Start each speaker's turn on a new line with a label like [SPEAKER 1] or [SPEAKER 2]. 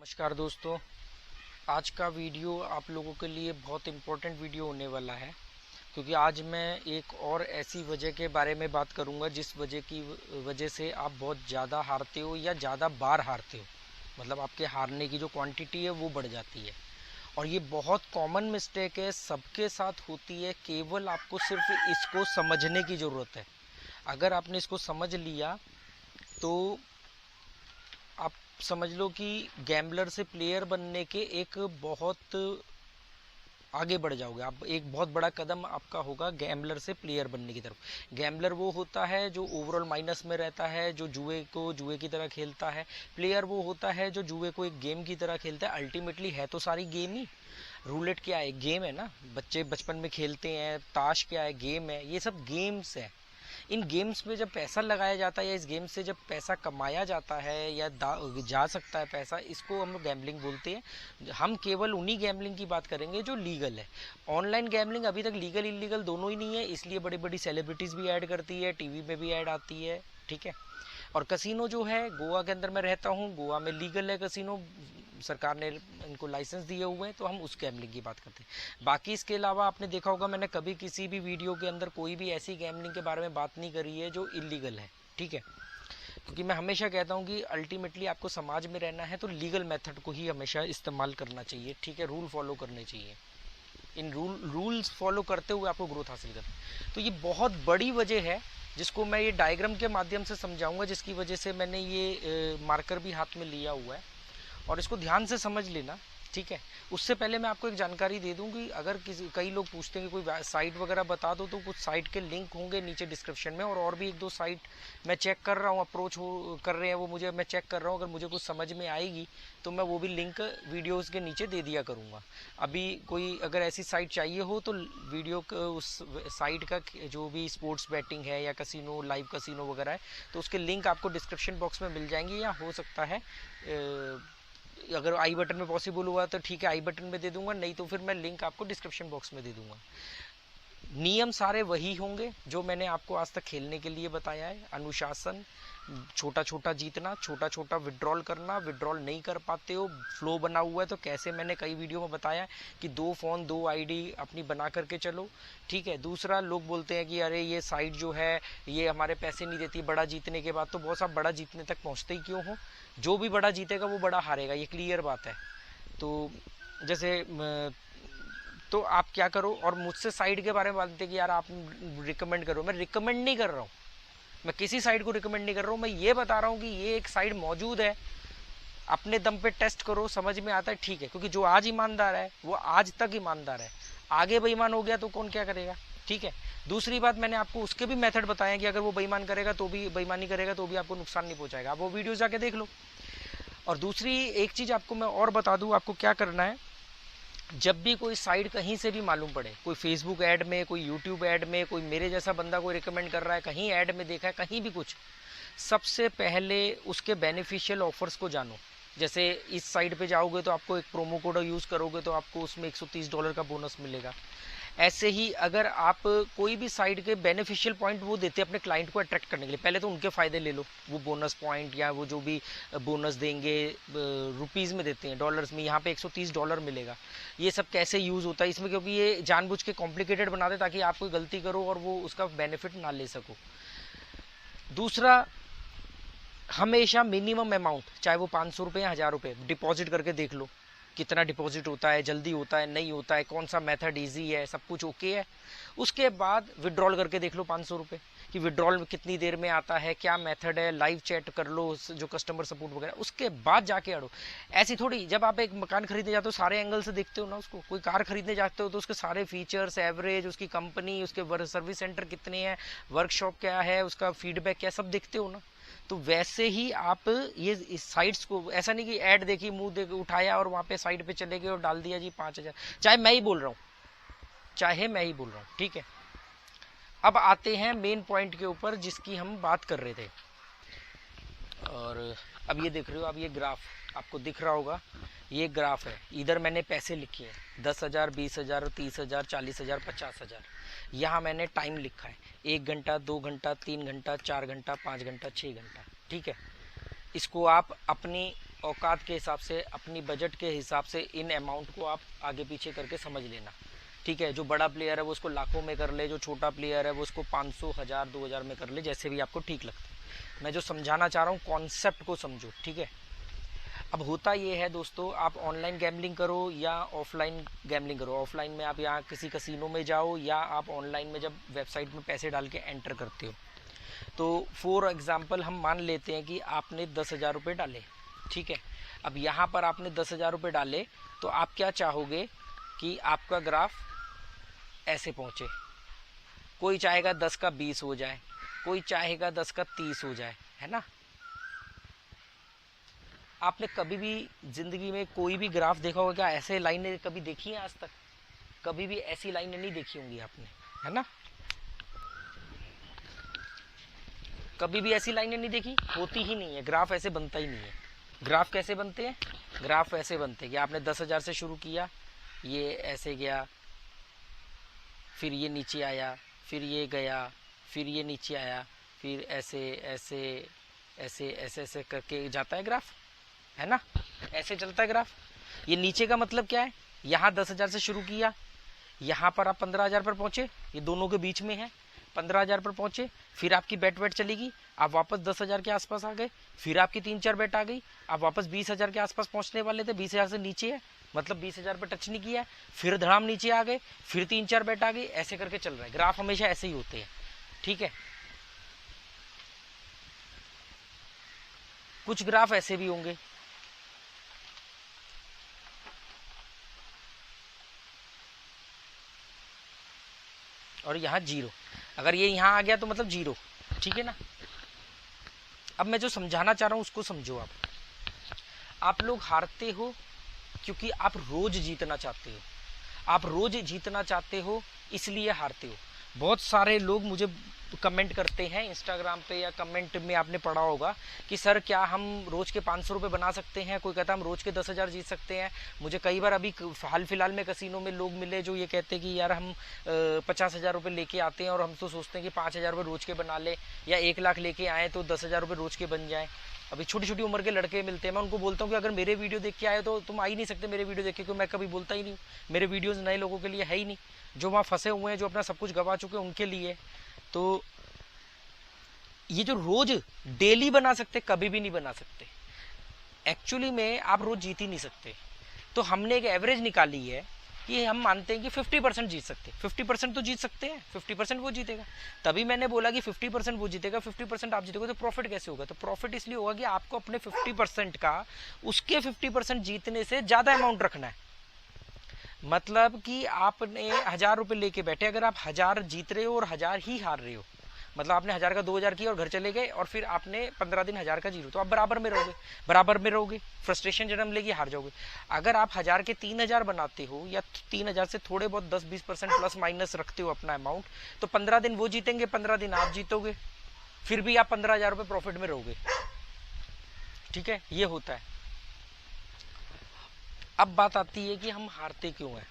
[SPEAKER 1] नमस्कार दोस्तों। आज का वीडियो आप लोगों के लिए बहुत इम्पोर्टेंट वीडियो होने वाला है, क्योंकि आज मैं एक और ऐसी वजह के बारे में बात करूंगा जिस वजह से आप बहुत ज़्यादा हारते हो या ज़्यादा बार हारते हो। मतलब आपके हारने की जो क्वांटिटी है वो बढ़ जाती है, और ये बहुत कॉमन मिस्टेक है, सबके साथ होती है। केवल आपको सिर्फ इसको समझने की ज़रूरत है। अगर आपने इसको समझ लिया तो आप समझ लो कि गैम्बलर से प्लेयर बनने के एक बहुत आगे बढ़ जाओगे आप। एक बहुत बड़ा कदम आपका होगा गैम्बलर से प्लेयर बनने की तरफ। गैम्बलर वो होता है जो ओवरऑल माइनस में रहता है, जो जुए को जुए की तरह खेलता है। प्लेयर वो होता है जो जुए को एक गेम की तरह खेलता है। अल्टीमेटली है तो सारी गेम ही। रूलेट क्या है? गेम है ना, बच्चे बचपन में खेलते हैं। ताश क्या है? गेम है। ये सब गेम्स है। इन गेम्स में जब पैसा लगाया जाता है या इस गेम से जब पैसा कमाया जाता है या जा सकता है पैसा, इसको हम लोग गैम्बलिंग बोलते हैं। हम केवल उन्हीं गैम्बलिंग की बात करेंगे जो लीगल है। ऑनलाइन गैम्बलिंग अभी तक लीगल इलीगल दोनों ही नहीं है, इसलिए बड़ी बड़ी सेलिब्रिटीज़ भी ऐड करती है, टीवी में भी ऐड आती है। ठीक है। और कसिनो जो है, गोवा के अंदर मैं रहता हूँ, गोवा में लीगल है कसिनो। सरकार ने इनको लाइसेंस दिए हुए हैं, तो हम उस गैमलिंग की बात करते हैं। बाकी इसके अलावा आपने देखा होगा, मैंने कभी किसी भी वीडियो के अंदर कोई भी ऐसी गैमलिंग के बारे में बात नहीं करी है जो इलीगल है। ठीक है। क्योंकि मैं हमेशा कहता हूँ कि अल्टीमेटली आपको समाज में रहना है तो लीगल मेथड को ही हमेशा इस्तेमाल करना चाहिए। ठीक है। रूल फॉलो करने चाहिए। इन रूल्स फॉलो करते हुए आपको ग्रोथ हासिल करना। तो ये बहुत बड़ी वजह है जिसको मैं ये डायग्राम के माध्यम से समझाऊंगा, जिसकी वजह से मैंने ये मार्कर भी हाथ में लिया हुआ है, और इसको ध्यान से समझ लेना। ठीक है। उससे पहले मैं आपको एक जानकारी दे दूं कि अगर कई लोग पूछते हैं कि कोई साइट वगैरह बता दो, तो कुछ साइट के लिंक होंगे नीचे डिस्क्रिप्शन में, और भी एक दो साइट मैं चेक कर रहा हूँ, अप्रोच कर रहे हैं वो मुझे, मैं चेक कर रहा हूँ। अगर मुझे कुछ समझ में आएगी तो मैं वो भी लिंक वीडियोस के नीचे दे दिया करूँगा। अभी कोई अगर ऐसी साइट चाहिए हो तो वीडियो उस साइट का जो भी स्पोर्ट्स बैटिंग है या कसिनो, लाइव कसिनो वगैरह है, तो उसके लिंक आपको डिस्क्रिप्शन बॉक्स में मिल जाएंगे, या हो सकता है अगर आई बटन में पॉसिबल हुआ तो ठीक है, आई बटन में दे दूंगा, नहीं तो फिर मैं लिंक आपको डिस्क्रिप्शन बॉक्स में दे दूंगा। नियम सारे वही होंगे जो मैंने आपको आज तक खेलने के लिए बताया है। अनुशासन, छोटा छोटा जीतना, छोटा छोटा विड्रॉल करना। विड्रॉल नहीं कर पाते हो, फ्लो बना हुआ है तो कैसे, मैंने कई वीडियो में बताया कि 2 फ़ोन 2 आईडी अपनी बना करके चलो। ठीक है। दूसरा, लोग बोलते हैं कि अरे ये साइट जो है ये हमारे पैसे नहीं देती बड़ा जीतने के बाद। तो बहुत सा बड़ा जीतने तक पहुंचते ही क्यों हो? जो भी बड़ा जीतेगा वो बड़ा हारेगा, ये क्लियर बात है। तो जैसे तो आप क्या करो, और मुझसे साइड के बारे में बात कि यार आप रिकमेंड करो, मैं रिकमेंड नहीं कर रहा हूँ। मैं किसी साइड को रिकमेंड नहीं कर रहा हूँ। मैं ये बता रहा हूँ कि ये एक साइड मौजूद है, अपने दम पे टेस्ट करो, समझ में आता है ठीक है। क्योंकि जो आज ईमानदार है वो आज तक ईमानदार है, आगे बेईमान हो गया तो कौन क्या करेगा। ठीक है। दूसरी बात, मैंने आपको उसके भी मेथड बताया कि अगर वो बेईमान करेगा तो भी, बेईमानी करेगा तो भी आपको नुकसान नहीं पहुंचाएगा। आप वो वीडियो जाके देख लो। और दूसरी एक चीज आपको मैं और बता दूं, आपको क्या करना है। जब भी कोई साइड कहीं से भी मालूम पड़े, कोई फेसबुक ऐड में, कोई यूट्यूब ऐड में, कोई मेरे जैसा बंदा कोई रिकमेंड कर रहा है, कहीं ऐड में देखा है, कहीं भी कुछ, सबसे पहले उसके बेनिफिशियल ऑफर्स को जानो। जैसे इस साइड पे जाओगे तो आपको एक प्रोमो कोड यूज़ करोगे तो आपको उसमें $130 का बोनस मिलेगा। ऐसे ही अगर आप कोई भी साइड के बेनिफिशियल पॉइंट वो देते हैं अपने क्लाइंट को अट्रैक्ट करने के लिए, पहले तो उनके फ़ायदे ले लो। वो बोनस पॉइंट या वो जो भी बोनस देंगे, रुपीज़ में देते हैं, डॉलर्स में, यहाँ पे $130 मिलेगा। ये सब कैसे यूज़ होता है इसमें, क्योंकि ये जानबूझ के कॉम्प्लिकेटेड बना दे ताकि आप कोई गलती करो और वो उसका बेनिफिट ना ले सको। दूसरा, हमेशा मिनिमम अमाउंट, चाहे वो 500 रुपये या 1000 रुपये, डिपॉजिट करके देख लो कितना डिपॉजिट होता है, जल्दी होता है नहीं होता है, कौन सा मेथड इजी है, सब कुछ ओके है। उसके बाद विड्रॉल करके देख लो 500 रुपये कि विड्रॉल में कितनी देर में आता है, क्या मेथड है, लाइव चैट कर लो जो कस्टमर सपोर्ट वगैरह, उसके बाद जाके अड़ो। ऐसी थोड़ी, जब आप एक मकान खरीदने जाते हो सारे एंगल से देखते हो ना उसको। कोई कार खरीदने जाते हो तो उसके सारे फीचर्स, एवरेज, उसकी कंपनी, उसके सर्विस सेंटर कितने हैं, वर्कशॉप क्या है, उसका फीडबैक क्या, सब देखते हो ना। तो वैसे ही आप ये इस साइट्स को, ऐसा नहीं कि ऐड देखी, मुंह देख उठाया और वहां पे साइट पे चले गए और डाल दिया जी 5000, चाहे मैं ही बोल रहा हूँ, चाहे मैं ही बोल रहा हूँ। ठीक है। अब आते हैं मेन पॉइंट के ऊपर जिसकी हम बात कर रहे थे। और अब ये देख रहे हो, अब ये ग्राफ आपको दिख रहा होगा, ये ग्राफ है। इधर मैंने पैसे लिखे हैं 10,000, 20,000, 30,000, 40,000, 50,000। यहाँ मैंने टाइम लिखा है 1 घंटा, 2 घंटा, 3 घंटा, 4 घंटा, 5 घंटा, 6 घंटा। ठीक है। इसको आप अपनी औकात के हिसाब से, अपनी बजट के हिसाब से इन अमाउंट को आप आगे पीछे करके समझ लेना, ठीक है। जो बड़ा प्लेयर है वो उसको लाखों में कर ले, जो छोटा प्लेयर है वो उसको 500, 1000, 2000 में कर ले, जैसे भी आपको ठीक लगता है। मैं जो समझाना चाह रहा हूँ कॉन्सेप्ट को समझो, ठीक है। अब होता ये है दोस्तों, आप ऑनलाइन गैम्बलिंग करो या ऑफलाइन गैम्बलिंग करो, ऑफलाइन में आप यहाँ किसी कसिनो में जाओ या आप ऑनलाइन में जब वेबसाइट में पैसे डाल के एंटर करते हो, तो फॉर एग्जांपल हम मान लेते हैं कि आपने 10,000 रुपये डाले, ठीक है। अब यहाँ पर आपने 10,000 रुपये डाले, तो आप क्या चाहोगे कि आपका ग्राफ ऐसे पहुँचे। कोई चाहेगा 10 का 20 हो जाए, कोई चाहेगा 10 का 30 हो जाए, है ना। आपने कभी भी जिंदगी में कोई भी ग्राफ देखा होगा क्या? ऐसे लाइनें कभी देखी हैं आज तक? कभी भी ऐसी लाइनें नहीं देखी होंगी आपने, है ना। कभी भी ऐसी लाइनें नहीं देखी, होती ही नहीं है, ग्राफ ऐसे बनता ही नहीं है। ग्राफ कैसे बनते हैं? ग्राफ ऐसे बनते हैं कि आपने 10,000 से शुरू किया, ये ऐसे गया, फिर ये नीचे आया, फिर ये गया, फिर ये नीचे आया, फिर ऐसे ऐसे ऐसे ऐसे ऐसे करके जाता है ग्राफ, है ना। ऐसे चलता है ग्राफ। ये नीचे का मतलब क्या है? यहाँ 10,000 से शुरू किया, यहाँ पर आप 15,000 पर पहुंचे, ये दोनों के बीच में है, 15,000 पर पहुंचे, फिर आपकी बेट वेट चलेगी, आप वापस 10,000 के आसपास आ गए, फिर आपकी 3-4 बेट आ गई, आप वापस 20,000 के आसपास पहुंचने वाले थे, 20,000 से नीचे है, मतलब 20,000 पर टच नहीं किया, फिर धड़ाम नीचे आ गए, फिर 3-4 बेट आ गई, ऐसे करके चल रहा है ग्राफ। हमेशा ऐसे ही होते हैं, ठीक है। कुछ ग्राफ ऐसे भी होंगे, और यहाँ 0, अगर ये यहाँ आ गया तो मतलब 0, ठीक है ना। अब मैं जो समझाना चाह रहा हूँ उसको समझो। आप लोग हारते हो क्योंकि आप रोज जीतना चाहते हो, आप रोज जीतना चाहते हो इसलिए हारते हो। बहुत सारे लोग मुझे कमेंट करते हैं इंस्टाग्राम पे, या कमेंट में आपने पढ़ा होगा कि सर क्या हम रोज के 500 रुपये बना सकते हैं, कोई कहता है हम रोज के 10,000 जीत सकते हैं। मुझे कई बार अभी हाल फिलहाल में कसिनो में लोग मिले जो ये कहते हैं कि यार हम 50,000 रुपये लेके आते हैं और हम तो सोचते हैं कि 5,000 रुपये रोज के बना ले, या 1 लाख लेके आए तो 10,000 रुपये रोज के बन जाए। अभी छोटी छोटी उम्र के लड़के मिलते हैं, मैं उनको बोलता हूँ कि अगर मेरे वीडियो देख के आए तो तुम आ ही नहीं सकते मेरे वीडियो देख के, क्योंकि मैं कभी बोलता ही नहीं हूँ। मेरे वीडियोस नए लोगों के लिए है ही नहीं, जो वहाँ फंसे हुए हैं, जो अपना सब कुछ गवा चुके हैं उनके लिए। तो ये जो रोज डेली बना सकते, कभी भी नहीं बना सकते। एक्चुअली में आप रोज जीत ही नहीं सकते। तो हमने एक एवरेज निकाली है कि हम मानते हैं कि 50% जीत सकते हैं। 50% तो जीत सकते हैं, 50% वो जीतेगा। तभी मैंने बोला कि 50% वो जीतेगा, 50% आप जीतोगे। तो प्रॉफिट कैसे होगा? तो प्रॉफिट इसलिए होगा कि आपको अपने 50% का उसके 50% जीतने से ज्यादा अमाउंट रखना है। मतलब कि आपने 1,000 रुपये लेके बैठे, अगर आप 1,000 जीत रहे हो और 1,000 ही हार रहे हो, मतलब आपने 1,000 का 2,000 किया और घर चले गए, और फिर आपने 15 दिन 1,000 का जीरो, तो आप बराबर में रहोगे, बराबर में रहोगे, फ्रस्ट्रेशन जन्म लेगी, हार जाओगे। अगर आप 1,000 के 3,000 बनाते हो, या 3,000 से थोड़े बहुत 10-20% प्लस माइनस रखते हो अपना अमाउंट, तो 15 दिन वो जीतेंगे, 15 दिन आप जीतोगे, फिर भी आप 15,000 रुपये प्रॉफिट में रहोगे, ठीक है। ये होता है। अब बात आती है कि हम हारते क्यों हैं।